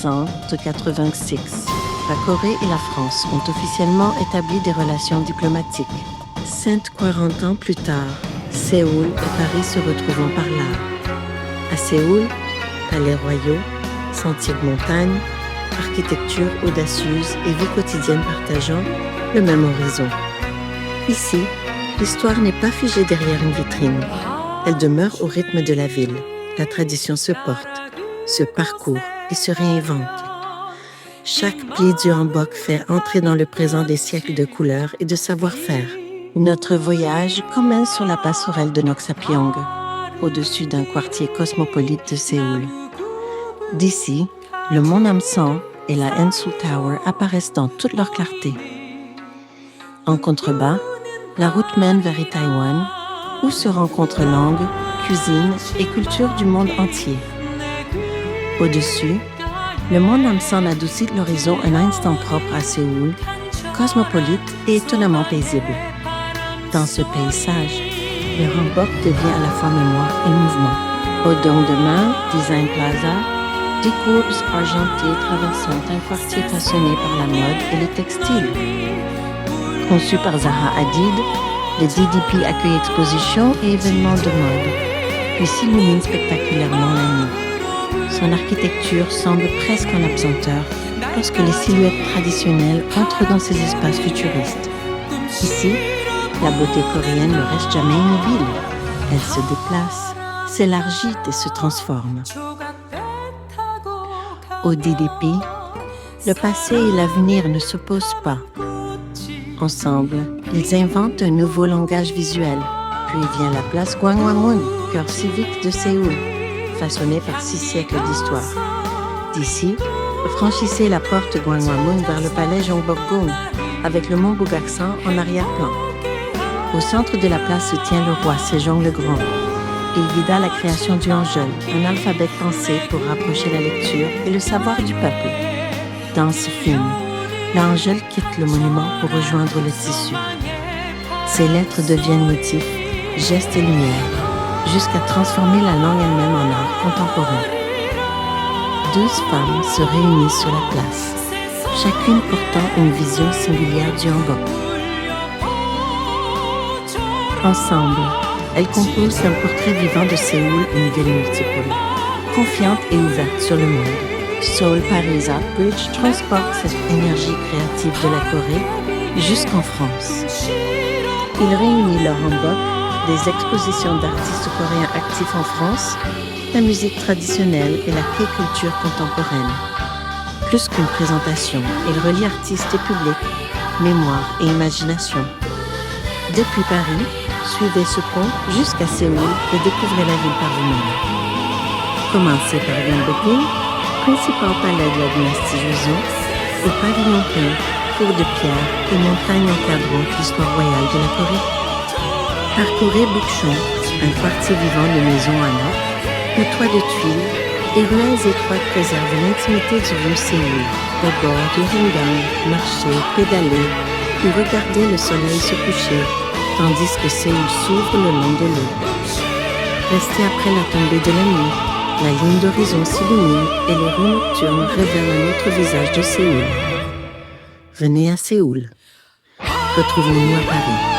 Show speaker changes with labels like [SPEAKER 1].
[SPEAKER 1] 1986, la Corée et la France ont officiellement établi des relations diplomatiques. 140 ans plus tard, Séoul et Paris se retrouvent en parlard. À Séoul, palais royaux, sentiers de montagne, architecture audacieuse et vie quotidienne partageant le même horizon. Ici, l'histoire n'est pas figée derrière une vitrine. Elle demeure au rythme de la ville. La tradition se porte, se parcourt et se réinvente. Chaque pli du hanbok fait entrer dans le présent des siècles de couleurs et de savoir-faire. Notre voyage commence sur la passerelle de Noksapyong, au-dessus d'un quartier cosmopolite de Séoul. D'ici, le mont Namsan et la Ensu Tower apparaissent dans toute leur clarté. En contrebas, la route mène vers Itaewon, où se rencontrent langues, cuisine et culture du monde entier. Au-dessus, le mont Namsan adoucit l'horizon un instant propre à Séoul, cosmopolite et étonnamment paisible. Dans ce paysage, le hanbok devient à la fois mémoire et mouvement. Au don de main, Design Plaza, décourbes argentées traversant un quartier façonné par la mode et le textile. Conçu par Zaha Hadid, le DDP accueille expositions et événements de mode, puis s'illumine spectaculairement la nuit. Son architecture semble presque en apesanteur lorsque les silhouettes traditionnelles entrent dans ces espaces futuristes. Ici, la beauté coréenne ne reste jamais immobile. Elle se déplace, s'élargit et se transforme. Au DDP, le passé et l'avenir ne s'opposent pas. Ensemble, ils inventent un nouveau langage visuel. Puis vient la place Gwanghwamun, cœur civique de Séoul, façonnée par 6 siècles d'histoire. D'ici, franchissez la porte Gwanghwamun vers le palais Gyeongbokgung, avec le mont Bugaksan en arrière-plan. Au centre de la place se tient le roi Sejong le Grand. Il guida la création du Hangeul, un alphabet pensé pour rapprocher la lecture et le savoir du peuple. Danse fine, le Hangeul quitte le monument pour rejoindre le tissu. Ses lettres deviennent motifs, gestes et lumière, jusqu'à transformer la langue elle-même en art contemporain. 12 femmes se réunissent sur la place, chacune portant une vision singulière du hanbok. Ensemble, elles composent un portrait vivant de Séoul, une ville multiple, confiante et ouverte sur le monde. Seoul Paris Art Bridge transporte cette énergie créative de la Corée jusqu'en France. Il réunit le hanbok, des expositions d'artistes coréens actifs en France, la musique traditionnelle et la K-culture contemporaine. Plus qu'une présentation, il relie artistes et public, mémoire et imagination. Depuis Paris, suivez ce pont jusqu'à Séoul et découvrez la ville par vous-même. Commencez par Gyeongbokgung, principal palais de la dynastie Joseon, au pavillon peint, cours de pierre et montagnes encadrant l'histoire royale de la Corée. Parcourez Bukchon, un quartier vivant de maisons à neuf, de toits de tuiles et ruelles étroites préservent l'intimité du vieux Séoul. Au bord du Ringang, marchez, pédalez ou regardez le soleil se coucher, tandis que Séoul s'ouvre le long de l'eau. Restez après la tombée de la nuit, la ligne d'horizon s'illumine et les rues nocturnes révèlent un autre visage de Séoul. Venez à Séoul. Retrouvons-nous à Paris.